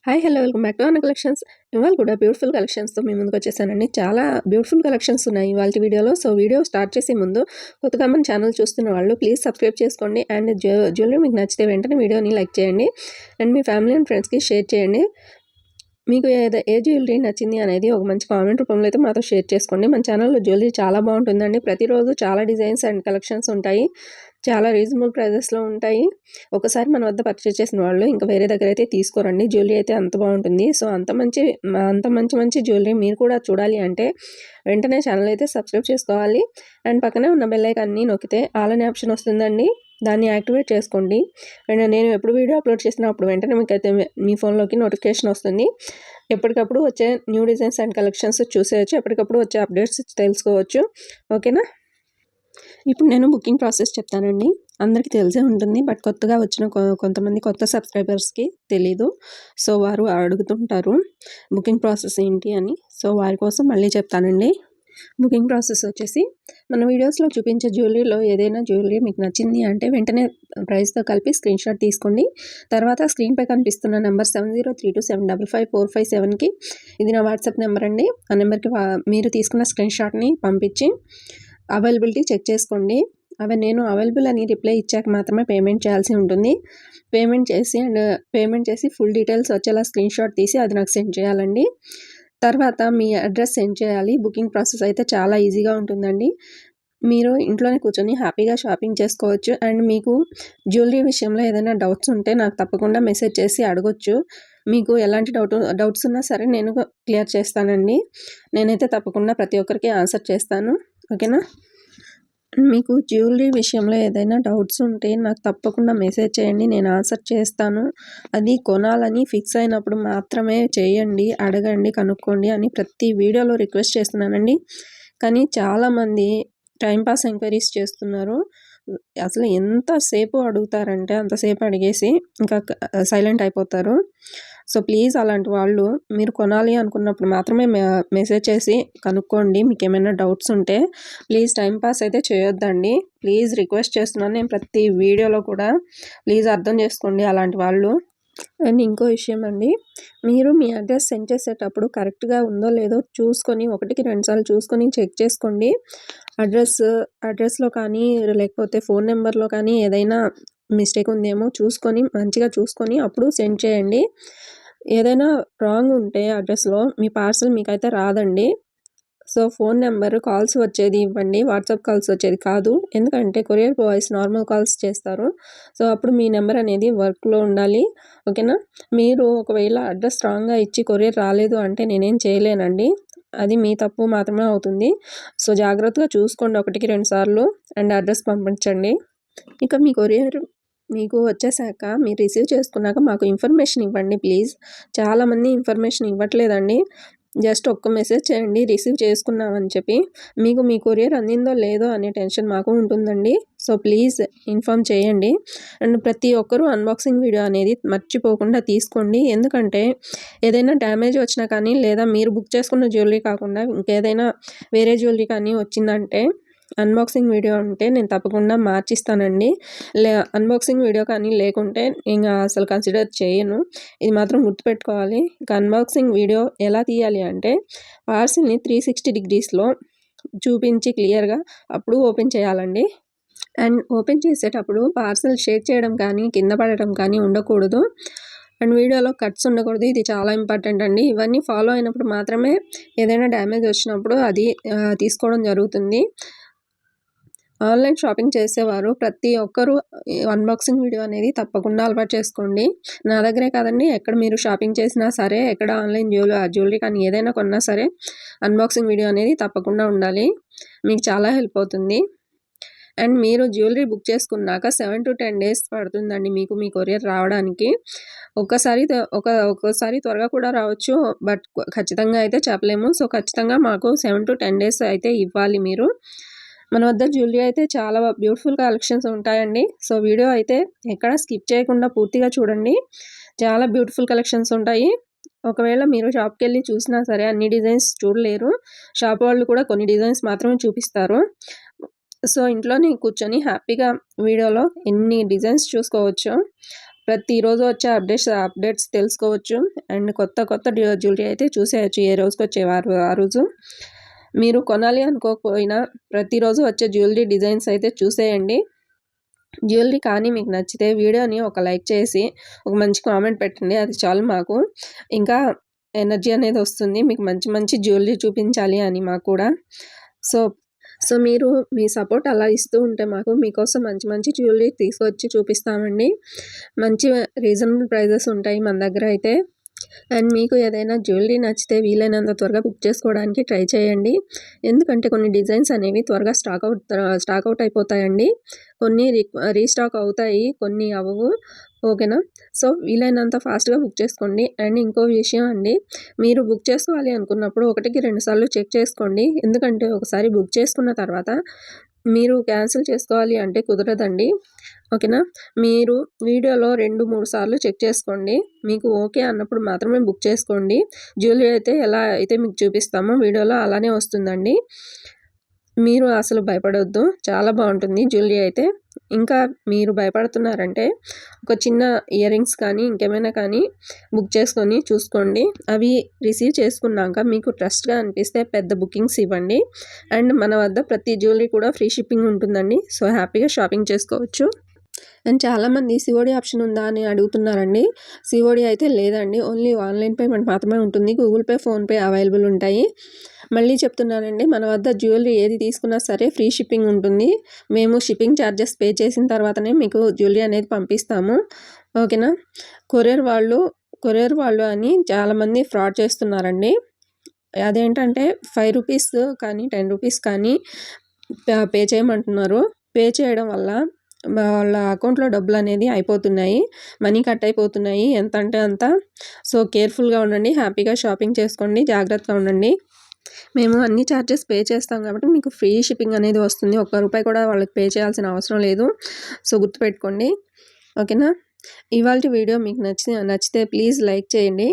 Hi hello welcome back to అన్న collections. ఇవాళ కూడా బ్యూటిఫుల్ కలెక్షన్స్తో మీ ముందుకు వచ్చేసానండి. చాలా బ్యూటిఫుల్ కలెక్షన్స్ ఉన్నాయి ఇవాళ వీడియోలో. సో వీడియో స్టార్ట్ చేసే ముందు కొత్తగా మన ఛానల్ చూస్తున్న వాళ్ళు ప్లీజ్ సబ్స్క్రైబ్ చేసుకోండి. అండ్ జ్యువెలరీ మీకు నచ్చితే వెంటనే వీడియోని లైక్ చేయండి అండ్ మీ ఫ్యామిలీ అండ్ ఫ్రెండ్స్కి షేర్ చేయండి. మీకు ఏ జ్యువెలరీ నచ్చింది అనేది ఒక మంచి కామెంట్ రూపంలో అయితే మాతో షేర్ చేసుకోండి. మన ఛానల్లో జ్యువెలరీ చాలా బాగుంటుందండి. ప్రతిరోజు చాలా డిజైన్స్ అండ్ కలెక్షన్స్ ఉంటాయి. చాలా రీజనబుల్ ప్రైజెస్లో ఉంటాయి. ఒకసారి మన వద్ద పర్చేస్ చేసిన వాళ్ళు ఇంకా వేరే దగ్గర అయితే తీసుకోరండి. జ్యువెలరీ అయితే అంత బాగుంటుంది. సో అంత మంచి జ్యువెలరీ మీరు కూడా చూడాలి అంటే వెంటనే ఛానల్ అయితే సబ్స్క్రైబ్ చేసుకోవాలి. అండ్ పక్కనే ఉన్న బెల్ ఐకాన్ని నొక్కితే ఆల్ అనే ఆప్షన్ వస్తుందండి. దాన్ని యాక్టివేట్ చేసుకోండి. అండ్ నేను ఎప్పుడు వీడియో అప్లోడ్ చేసినా అప్పుడు వెంటనే మీకు అయితే మీ ఫోన్లోకి నోటిఫికేషన్ వస్తుంది. ఎప్పటికప్పుడు వచ్చే న్యూ డిజైన్స్ అండ్ కలెక్షన్స్ చూసేయచ్చు. ఎప్పటికప్పుడు వచ్చే అప్డేట్స్ తెలుసుకోవచ్చు. ఓకేనా? ఇప్పుడు నేను బుకింగ్ ప్రాసెస్ చెప్తానండి. అందరికీ తెలిసే ఉంటుంది. బట్ కొత్తగా వచ్చిన కొంతమంది కొత్త సబ్స్క్రైబర్స్కి తెలీదు. సో వారు అడుగుతుంటారు బుకింగ్ ప్రాసెస్ ఏంటి అని. సో వారి కోసం మళ్ళీ చెప్తానండి. బుకింగ్ ప్రాసెస్ వచ్చేసి మన వీడియోస్లో చూపించే జ్యువెలరీలో ఏదైనా జ్యువెలరీ మీకు నచ్చింది అంటే వెంటనే ప్రైస్తో కలిపి స్క్రీన్ షాట్ తీసుకోండి. తర్వాత స్క్రీన్పై కనిపిస్తున్న నెంబర్ 7032755457కి ఇది నా వాట్సాప్ నెంబర్ అండి. ఆ నెంబర్కి మీరు తీసుకున్న స్క్రీన్ షాట్ని పంపించి అవైలబిలిటీ చెక్ చేసుకోండి. నేను అవైలబుల్ అని రిప్లై ఇచ్చాక మాత్రమే పేమెంట్ చేయాల్సి ఉంటుంది. పేమెంట్ చేసి ఫుల్ డీటెయిల్స్ వచ్చేలా స్క్రీన్ షాట్ తీసి అది నాకు సెండ్ చేయాలండి. తర్వాత మీ అడ్రస్ సెండ్ చేయాలి. బుకింగ్ ప్రాసెస్ అయితే చాలా ఈజీగా ఉంటుందండి. మీరు ఇంట్లోనే కూర్చొని హ్యాపీగా షాపింగ్ చేసుకోవచ్చు. అండ్ మీకు జ్యువెలరీ విషయంలో ఏదైనా డౌట్స్ ఉంటే నాకు తప్పకుండా మెసేజ్ చేసి అడగొచ్చు. మీకు ఎలాంటి డౌట్స్ ఉన్నా సరే నేను క్లియర్ చేస్తానండి. నేనైతే తప్పకుండా ప్రతి ఒక్కరికి ఆన్సర్ చేస్తాను. ఓకేనా? మీకు జ్యువెలరీ విషయంలో ఏదైనా డౌట్స్ ఉంటే నాకు తప్పకుండా మెసేజ్ చేయండి. నేను ఆన్సర్ చేస్తాను. అది కొనాలని ఫిక్స్ అయినప్పుడు మాత్రమే చేయండి, అడగండి, కనుక్కోండి అని ప్రతి వీడియోలో రిక్వెస్ట్ చేస్తున్నానండి. కానీ చాలామంది టైంపాస్ ఎంక్వైరీస్ చేస్తున్నారు. అసలు ఎంతసేపు అడుగుతారంటే అంతసేపు అడిగేసి ఇంకా సైలెంట్ అయిపోతారు. సో ప్లీజ్ అలాంటి వాళ్ళు మీరు కొనాలి అనుకున్నప్పుడు మాత్రమే మెసేజ్ చేసి కనుక్కోండి. మీకు ఏమైనా డౌట్స్ ఉంటే ప్లీజ్ టైంపాస్ అయితే చేయొద్దండి. ప్లీజ్ రిక్వెస్ట్ చేస్తున్నాను నేను ప్రతి వీడియోలో కూడా. ప్లీజ్ అర్థం చేసుకోండి అలాంటి వాళ్ళు. అండ్ ఇంకో విషయం అండి, మీరు మీ అడ్రస్ సెండ్ చేసేటప్పుడు కరెక్ట్గా ఉందో లేదో చూసుకొని 1కి 2 సార్లు చూసుకొని చెక్ చేసుకోండి. అడ్రస్లో కానీ లేకపోతే ఫోన్ నెంబర్లో కానీ ఏదైనా మిస్టేక్ ఉందేమో మంచిగా చూసుకొని అప్పుడు సెండ్ చేయండి. ఏదైనా రాంగ్ ఉంటే అడ్రస్లో మీ పార్సల్ మీకైతే రాదండి. సో ఫోన్ నెంబర్ కాల్స్ వచ్చేది ఇవ్వండి, వాట్సాప్ కాల్స్ వచ్చేది కాదు. ఎందుకంటే కొరియర్ బాయ్స్ నార్మల్ కాల్స్ చేస్తారు. సో అప్పుడు మీ నెంబర్ అనేది వర్క్లో ఉండాలి. ఓకేనా? మీరు ఒకవేళ అడ్రస్ రాంగ్గా ఇచ్చి కొరియర్ రాలేదు అంటే నేనేం చేయలేనండి. అది మీ తప్పు మాత్రమే అవుతుంది. సో జాగ్రత్తగా చూసుకోండి 1కి 2 సార్లు అండ్ అడ్రస్ పంపించండి. ఇక మీ కొరియర్ మీకు వచ్చేసాక మీరు రిసీవ్ చేసుకున్నాక మాకు ఇన్ఫర్మేషన్ ఇవ్వండి ప్లీజ్. చాలామంది ఇన్ఫర్మేషన్ ఇవ్వట్లేదండి. జస్ట్ ఒక్క మెసేజ్ చేయండి రిసీవ్ చేసుకున్నామని చెప్పి. మీకు మీ కొరియర్ అందిందో లేదో అనే టెన్షన్ మాకు ఉంటుందండి. సో ప్లీజ్ ఇన్ఫామ్ చేయండి. అండ్ ప్రతి ఒక్కరూ అన్బాక్సింగ్ వీడియో అనేది మర్చిపోకుండా తీసుకోండి. ఎందుకంటే ఏదైనా డ్యామేజ్ వచ్చినా కానీ లేదా మీరు బుక్ చేసుకున్న జ్యువెలరీ కాకుండా ఇంకేదైనా వేరే జ్యువెలరీ కానీ వచ్చిందంటే అన్బాక్సింగ్ వీడియో ఉంటే నేను తప్పకుండా మార్చిస్తానండి. అన్బాక్సింగ్ వీడియో కానీ లేకుంటే ఇంకా అసలు కన్సిడర్ చేయను. ఇది మాత్రం గుర్తుపెట్టుకోవాలి. ఇంకా అన్బాక్సింగ్ వీడియో ఎలా తీయాలి అంటే పార్సిల్ని 360 డిగ్రీస్లో చూపించి క్లియర్గా అప్పుడు ఓపెన్ చేయాలండి. అండ్ ఓపెన్ చేసేటప్పుడు పార్సల్ షేక్ చేయడం కానీ కింద పడటం కానీ ఉండకూడదు. అండ్ వీడియోలో కట్స్ ఉండకూడదు. ఇది చాలా ఇంపార్టెంట్ అండి. ఇవన్నీ ఫాలో అయినప్పుడు మాత్రమే ఏదైనా డ్యామేజ్ వచ్చినప్పుడు అది తీసుకోవడం జరుగుతుంది. ఆన్లైన్ షాపింగ్ చేసేవారు ప్రతి ఒక్కరూ అన్బాక్సింగ్ వీడియో అనేది తప్పకుండా అలవాటు చేసుకోండి. నా దగ్గరే కాదండి, ఎక్కడ మీరు షాపింగ్ చేసినా సరే, ఎక్కడ ఆన్లైన్ జ్యువెలరీ కానీ ఏదైనా కొన్నా సరే అన్బాక్సింగ్ వీడియో అనేది తప్పకుండా ఉండాలి. మీకు చాలా హెల్ప్ అవుతుంది. అండ్ మీరు జ్యువెలరీ బుక్ చేసుకున్నాక 7 to 10 డేస్ పడుతుందండి మీకు మీ కొరియర్ రావడానికి. ఒక్కోసారి త్వరగా కూడా రావచ్చు, బట్ ఖచ్చితంగా అయితే చెప్పలేము. సో ఖచ్చితంగా మాకు 7 to 10 డేస్ అయితే ఇవ్వాలి మీరు. మన వద్ద జ్యువెలరీ అయితే చాలా బ్యూటిఫుల్ కలెక్షన్స్ ఉంటాయండి. సో వీడియో అయితే ఎక్కడ స్కిప్ చేయకుండా పూర్తిగా చూడండి. చాలా బ్యూటిఫుల్ కలెక్షన్స్ ఉంటాయి. ఒకవేళ మీరు షాప్కి వెళ్ళి చూసినా సరే అన్ని డిజైన్స్ చూడలేరు. షాప్ వాళ్ళు కూడా కొన్ని డిజైన్స్ మాత్రమే చూపిస్తారు. సో ఇంట్లోనే కూర్చొని హ్యాపీగా వీడియోలో ఎన్ని డిజైన్స్ చూసుకోవచ్చు. ప్రతిరోజు వచ్చే అప్డేట్స్ తెలుసుకోవచ్చు. అండ్ కొత్త జ్యువెలరీ అయితే చూసేయచ్చు ఏ రోజుకి వచ్చేవారు ఆ రోజు. మీరు కొనాలి అనుకోకపోయినా ప్రతిరోజు వచ్చే జ్యువెలరీ డిజైన్స్ అయితే చూసేయండి. జ్యువెలరీ కానీ మీకు నచ్చితే వీడియోని ఒక లైక్ చేసి ఒక మంచి కామెంట్ పెట్టండి. అది చాలు మాకు. ఇంకా ఎనర్జీ అనేది వస్తుంది మీకు మంచి జ్యువెలరీ చూపించాలి అని మాకు కూడా. సో మీరు మీ సపోర్ట్ అలా ఇస్తూ ఉంటే మాకు మీకోసం మంచి జ్యువెలరీ తీసుకొచ్చి చూపిస్తామండి. మంచి రీజనబుల్ ప్రైజెస్ ఉంటాయి మన దగ్గర అయితే. అండ్ మీకు ఏదైనా జ్యువెలరీ నచ్చితే వీలైనంత త్వరగా బుక్ చేసుకోవడానికి ట్రై చేయండి. ఎందుకంటే కొన్ని డిజైన్స్ అనేవి త్వరగా స్టాక్ అవుట్ అయిపోతాయండి. కొన్ని రీస్టాక్ అవుతాయి, కొన్ని అవ్వవు. ఓకేనా? సో వీలైనంత ఫాస్ట్గా బుక్ చేసుకోండి. అండ్ ఇంకో విషయం అండి, మీరు బుక్ చేసుకోవాలి అనుకున్నప్పుడు 1కి 2 సార్లు చెక్ చేసుకోండి. ఎందుకంటే ఒకసారి బుక్ చేసుకున్న తర్వాత మీరు క్యాన్సిల్ చేసుకోవాలి అంటే కుదరదండి. ఓకేనా? మీరు వీడియోలో 2-3 సార్లు చెక్ చేసుకోండి. మీకు ఓకే అన్నప్పుడు మాత్రమే బుక్ చేసుకోండి. జ్యువెలరీ అయితే ఎలా అయితే మీకు చూపిస్తామో వీడియోలో అలానే వస్తుందండి. మీరు అసలు భయపడొద్దు, చాలా బాగుంటుంది జ్యువెలరీ అయితే. ఇంకా మీరు భయపడుతున్నారంటే ఒక చిన్న ఇయర్ రింగ్స్ కానీ ఇంకేమైనా కానీ బుక్ చేసుకొని చూసుకోండి. అవి రిసీవ్ చేసుకున్నాక మీకు ట్రస్ట్గా అనిపిస్తే పెద్ద బుకింగ్స్ ఇవ్వండి. అండ్ మన వద్ద ప్రతి జ్యువెలరీ కూడా ఫ్రీ షిప్పింగ్ ఉంటుందండి. సో హ్యాపీగా షాపింగ్ చేసుకోవచ్చు. అండ్ చాలామంది సిఓడి ఆప్షన్ ఉందా అని అడుగుతున్నారండి. సిఓడి అయితే లేదండి, ఓన్లీ ఆన్లైన్ పేమెంట్ మాత్రమే ఉంటుంది. గూగుల్ పే, ఫోన్పే అవైలబుల్ ఉంటాయి. మళ్ళీ చెప్తున్నానండి, మన వద్ద జ్యువెలరీ ఏది తీసుకున్నా సరే ఫ్రీ షిప్పింగ్ ఉంటుంది. మేము షిప్పింగ్ ఛార్జెస్ పే చేసిన తర్వాతనే మీకు జ్యువెలరీ అనేది పంపిస్తాము. ఓకేనా? కొరియర్ వాళ్ళు అని చాలామంది ఫ్రాడ్ చేస్తున్నారండి. అదేంటంటే 5 రూపీస్ కానీ 10 రూపీస్ కానీ పే చేయమంటున్నారు. పే చేయడం వల్ల వాళ్ళ అకౌంట్లో డబ్బులు అనేది అయిపోతున్నాయి, మనీ కట్ అయిపోతున్నాయి ఎంత అంటే అంత. సో కేర్ఫుల్గా ఉండండి, హ్యాపీగా షాపింగ్ చేసుకోండి, జాగ్రత్తగా ఉండండి. మేము అన్ని ఛార్జెస్ పే చేస్తాం కాబట్టి మీకు ఫ్రీ షిప్పింగ్ అనేది వస్తుంది. ₹1 కూడా వాళ్ళకి పే చేయాల్సిన అవసరం లేదు. సో గుర్తుపెట్టుకోండి. ఓకేనా? ఇవాల్టి వీడియో మీకు నచ్చితే ప్లీజ్ లైక్ చేయండి.